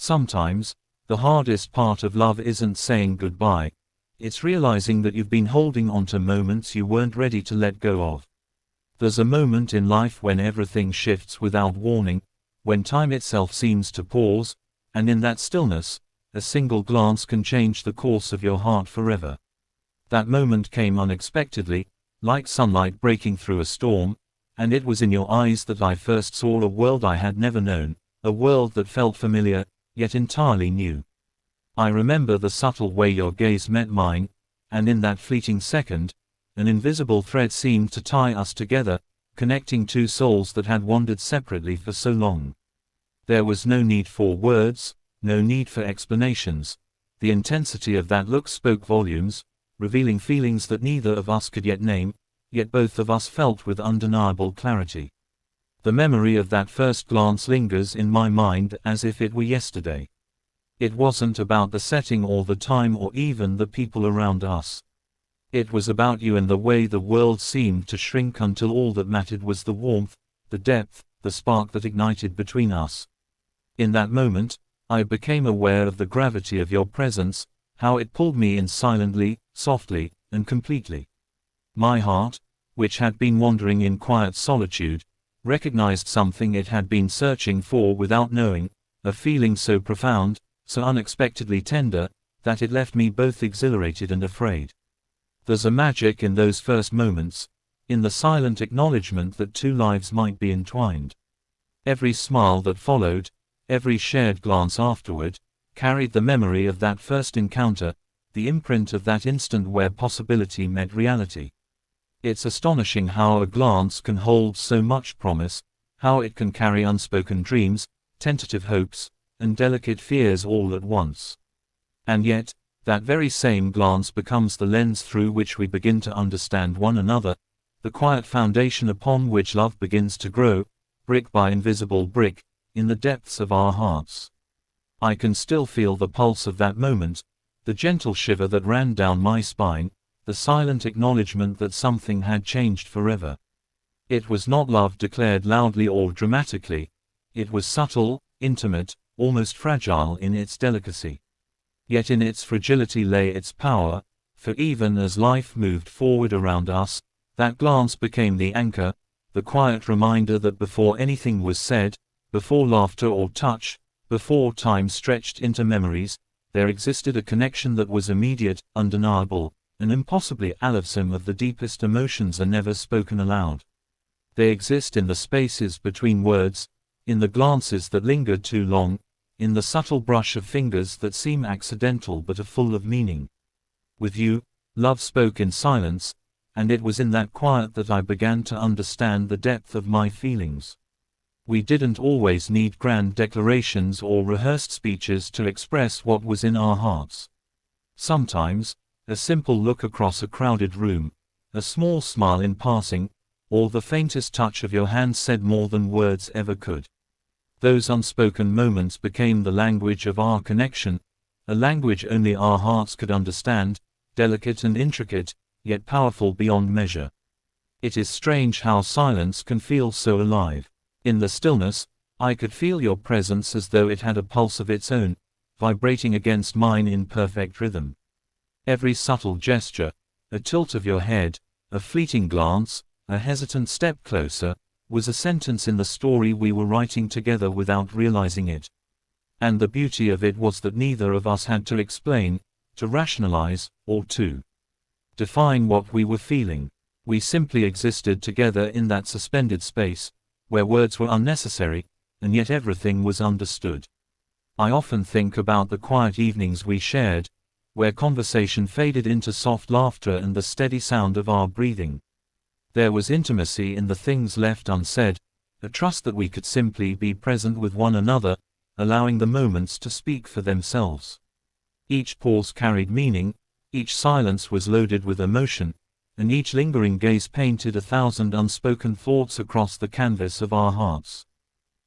Sometimes, the hardest part of love isn't saying goodbye, it's realizing that you've been holding on to moments you weren't ready to let go of. There's a moment in life when everything shifts without warning, when time itself seems to pause, and in that stillness, a single glance can change the course of your heart forever. That moment came unexpectedly, like sunlight breaking through a storm, and it was in your eyes that I first saw a world I had never known, a world that felt familiar, yet entirely new. I remember the subtle way your gaze met mine, and in that fleeting second, an invisible thread seemed to tie us together, connecting two souls that had wandered separately for so long. There was no need for words, no need for explanations. The intensity of that look spoke volumes, revealing feelings that neither of us could yet name, yet both of us felt with undeniable clarity. The memory of that first glance lingers in my mind as if it were yesterday. It wasn't about the setting or the time or even the people around us. It was about you and the way the world seemed to shrink until all that mattered was the warmth, the depth, the spark that ignited between us. In that moment, I became aware of the gravity of your presence, how it pulled me in silently, softly, and completely. My heart, which had been wandering in quiet solitude, recognized something it had been searching for without knowing, a feeling so profound, so unexpectedly tender, that it left me both exhilarated and afraid. There's a magic in those first moments, in the silent acknowledgement that two lives might be entwined. Every smile that followed, every shared glance afterward, carried the memory of that first encounter, the imprint of that instant where possibility met reality. It's astonishing how a glance can hold so much promise, how it can carry unspoken dreams, tentative hopes, and delicate fears all at once. And yet, that very same glance becomes the lens through which we begin to understand one another, the quiet foundation upon which love begins to grow, brick by invisible brick, in the depths of our hearts. I can still feel the pulse of that moment, the gentle shiver that ran down my spine, the silent acknowledgement that something had changed forever. It was not love declared loudly or dramatically. It was subtle, intimate, almost fragile in its delicacy. Yet in its fragility lay its power, for even as life moved forward around us, that glance became the anchor, the quiet reminder that before anything was said, before laughter or touch, before time stretched into memories, there existed a connection that was immediate, undeniable, and impossibly alive. Of the deepest emotions are never spoken aloud. They exist in the spaces between words, in the glances that lingered too long, in the subtle brush of fingers that seem accidental but are full of meaning. With you, love spoke in silence, and it was in that quiet that I began to understand the depth of my feelings. We didn't always need grand declarations or rehearsed speeches to express what was in our hearts. Sometimes, a simple look across a crowded room, a small smile in passing, or the faintest touch of your hand said more than words ever could. Those unspoken moments became the language of our connection, a language only our hearts could understand, delicate and intricate, yet powerful beyond measure. It is strange how silence can feel so alive. In the stillness, I could feel your presence as though it had a pulse of its own, vibrating against mine in perfect rhythm. Every subtle gesture, a tilt of your head, a fleeting glance, a hesitant step closer, was a sentence in the story we were writing together without realizing it. And the beauty of it was that neither of us had to explain, to rationalize, or to define what we were feeling. We simply existed together in that suspended space, where words were unnecessary, and yet everything was understood. I often think about the quiet evenings we shared, where conversation faded into soft laughter and the steady sound of our breathing. There was intimacy in the things left unsaid, a trust that we could simply be present with one another, allowing the moments to speak for themselves. Each pause carried meaning, each silence was loaded with emotion, and each lingering gaze painted 1,000 unspoken thoughts across the canvas of our hearts.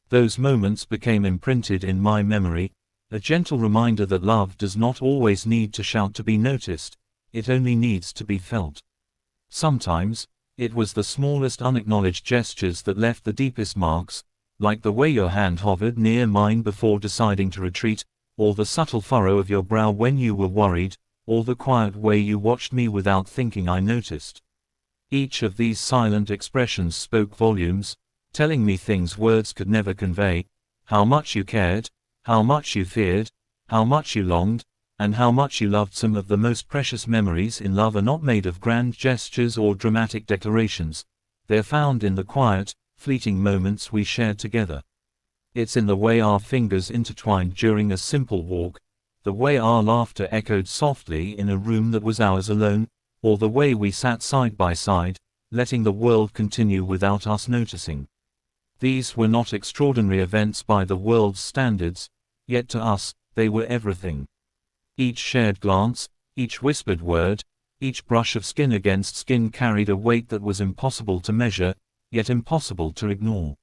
Those moments became imprinted in my memory, a gentle reminder that love does not always need to shout to be noticed, it only needs to be felt. Sometimes, it was the smallest unacknowledged gestures that left the deepest marks, like the way your hand hovered near mine before deciding to retreat, or the subtle furrow of your brow when you were worried, or the quiet way you watched me without thinking I noticed. Each of these silent expressions spoke volumes, telling me things words could never convey: how much you cared, how much you feared, how much you longed, and how much you loved. Some of the most precious memories in love are not made of grand gestures or dramatic declarations. They're found in the quiet, fleeting moments we shared together. It's in the way our fingers intertwined during a simple walk, the way our laughter echoed softly in a room that was ours alone, or the way we sat side by side, letting the world continue without us noticing. These were not extraordinary events by the world's standards, yet to us, they were everything. Each shared glance, each whispered word, each brush of skin against skin carried a weight that was impossible to measure, yet impossible to ignore.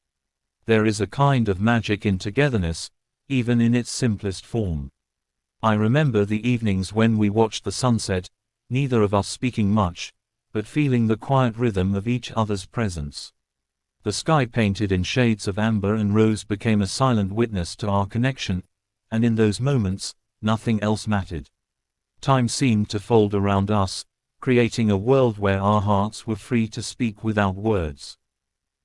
There is a kind of magic in togetherness, even in its simplest form. I remember the evenings when we watched the sunset, neither of us speaking much, but feeling the quiet rhythm of each other's presence. The sky painted in shades of amber and rose became a silent witness to our connection, and in those moments, nothing else mattered. Time seemed to fold around us, creating a world where our hearts were free to speak without words.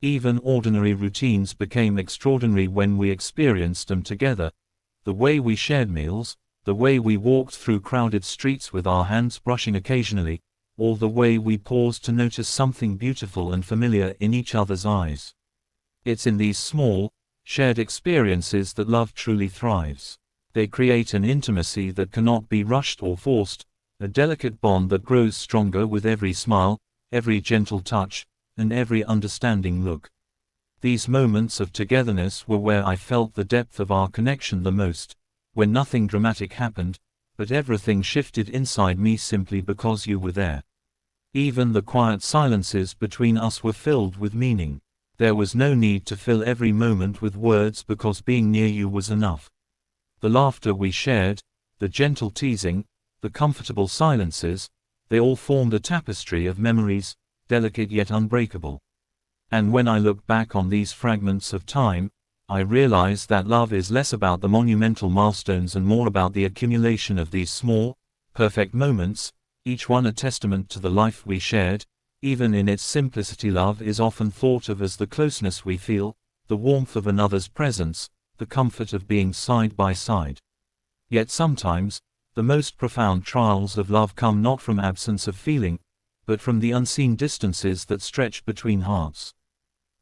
Even ordinary routines became extraordinary when we experienced them together: the way we shared meals, the way we walked through crowded streets with our hands brushing occasionally, or the way we paused to notice something beautiful and familiar in each other's eyes. It's in these small, shared experiences that love truly thrives. They create an intimacy that cannot be rushed or forced, a delicate bond that grows stronger with every smile, every gentle touch, and every understanding look. These moments of togetherness were where I felt the depth of our connection the most, when nothing dramatic happened, but everything shifted inside me simply because you were there. Even the quiet silences between us were filled with meaning. There was no need to fill every moment with words because being near you was enough. The laughter we shared, the gentle teasing, the comfortable silences, they all formed a tapestry of memories, delicate yet unbreakable. And when I look back on these fragments of time, I realize that love is less about the monumental milestones and more about the accumulation of these small, perfect moments, each one a testament to the life we shared. Even in its simplicity, love is often thought of as the closeness we feel, the warmth of another's presence, the comfort of being side by side. Yet sometimes, the most profound trials of love come not from absence of feeling, but from the unseen distances that stretch between hearts.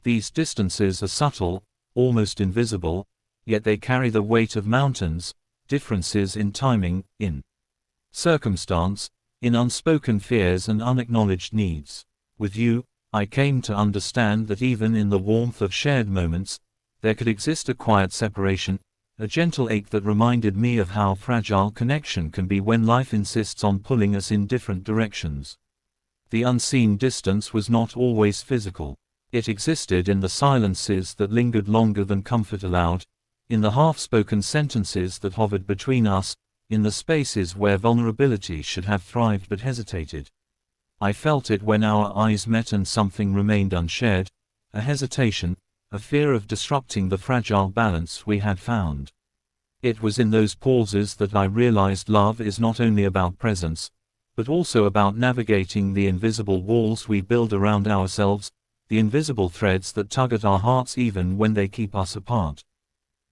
These distances are subtle, almost invisible, yet they carry the weight of mountains: differences in timing, in circumstance, in unspoken fears and unacknowledged needs. With you, I came to understand that even in the warmth of shared moments, there could exist a quiet separation, a gentle ache that reminded me of how fragile connection can be when life insists on pulling us in different directions. The unseen distance was not always physical. It existed in the silences that lingered longer than comfort allowed, in the half-spoken sentences that hovered between us, in the spaces where vulnerability should have thrived but hesitated. I felt it when our eyes met and something remained unshared, a hesitation, a fear of disrupting the fragile balance we had found. It was in those pauses that I realized love is not only about presence, but also about navigating the invisible walls we build around ourselves, the invisible threads that tug at our hearts even when they keep us apart.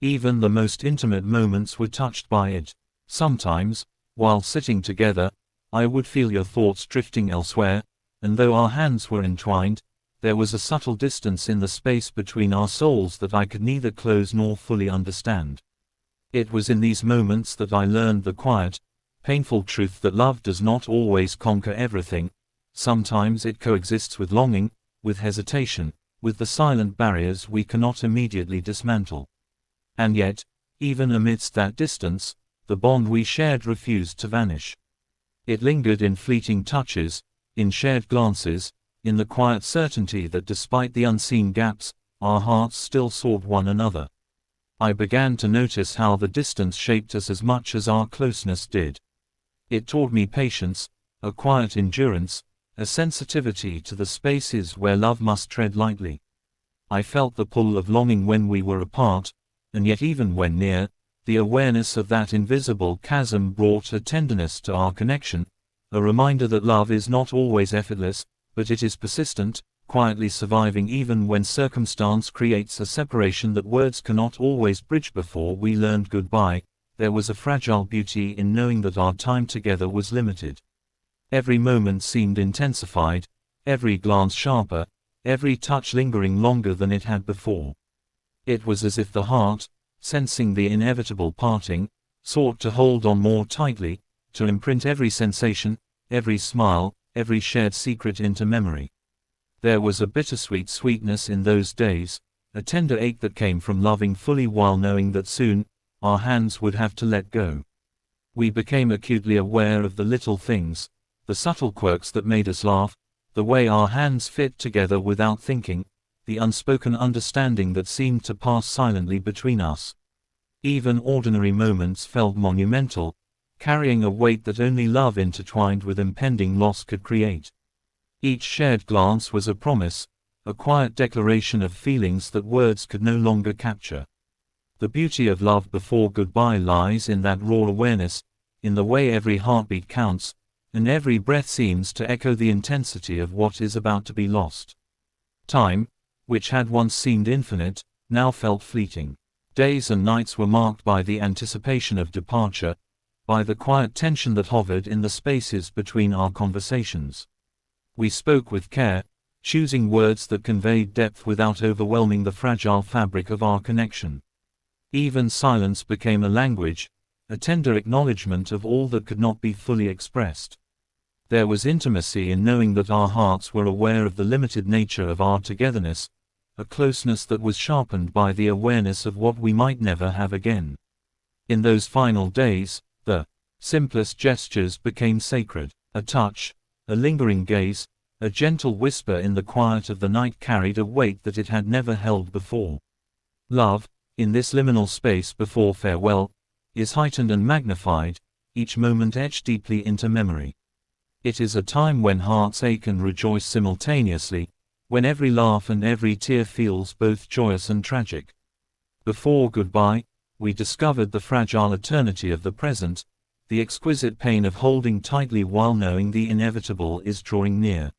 Even the most intimate moments were touched by it. Sometimes, while sitting together, I would feel your thoughts drifting elsewhere, and though our hands were entwined, there was a subtle distance in the space between our souls that I could neither close nor fully understand. It was in these moments that I learned the quiet, painful truth that love does not always conquer everything. Sometimes it coexists with longing, with hesitation, with the silent barriers we cannot immediately dismantle. And yet, even amidst that distance, the bond we shared refused to vanish. It lingered in fleeting touches, in shared glances, in the quiet certainty that despite the unseen gaps, our hearts still sought one another. I began to notice how the distance shaped us as much as our closeness did. It taught me patience, a quiet endurance, a sensitivity to the spaces where love must tread lightly. I felt the pull of longing when we were apart, and yet even when near, the awareness of that invisible chasm brought a tenderness to our connection, a reminder that love is not always effortless, but it is persistent, quietly surviving even when circumstance creates a separation that words cannot always bridge. Before we learned goodbye, there was a fragile beauty in knowing that our time together was limited. Every moment seemed intensified, every glance sharper, every touch lingering longer than it had before. It was as if the heart, sensing the inevitable parting, sought to hold on more tightly, to imprint every sensation, every smile, every shared secret into memory. There was a bittersweet sweetness in those days, a tender ache that came from loving fully while knowing that soon, our hands would have to let go. We became acutely aware of the little things, the subtle quirks that made us laugh, the way our hands fit together without thinking, the unspoken understanding that seemed to pass silently between us. Even ordinary moments felt monumental, carrying a weight that only love intertwined with impending loss could create. Each shared glance was a promise, a quiet declaration of feelings that words could no longer capture. The beauty of love before goodbye lies in that raw awareness, in the way every heartbeat counts, and every breath seems to echo the intensity of what is about to be lost. Time, which had once seemed infinite, now felt fleeting. Days and nights were marked by the anticipation of departure, by the quiet tension that hovered in the spaces between our conversations. We spoke with care, choosing words that conveyed depth without overwhelming the fragile fabric of our connection. Even silence became a language, a tender acknowledgement of all that could not be fully expressed. There was intimacy in knowing that our hearts were aware of the limited nature of our togetherness, a closeness that was sharpened by the awareness of what we might never have again. In those final days, the simplest gestures became sacred. A touch, a lingering gaze, a gentle whisper in the quiet of the night carried a weight that it had never held before. Love, in this liminal space before farewell, is heightened and magnified, each moment etched deeply into memory. It is a time when hearts ache and rejoice simultaneously, when every laugh and every tear feels both joyous and tragic. Before goodbye, we discovered the fragile eternity of the present, the exquisite pain of holding tightly while knowing the inevitable is drawing near.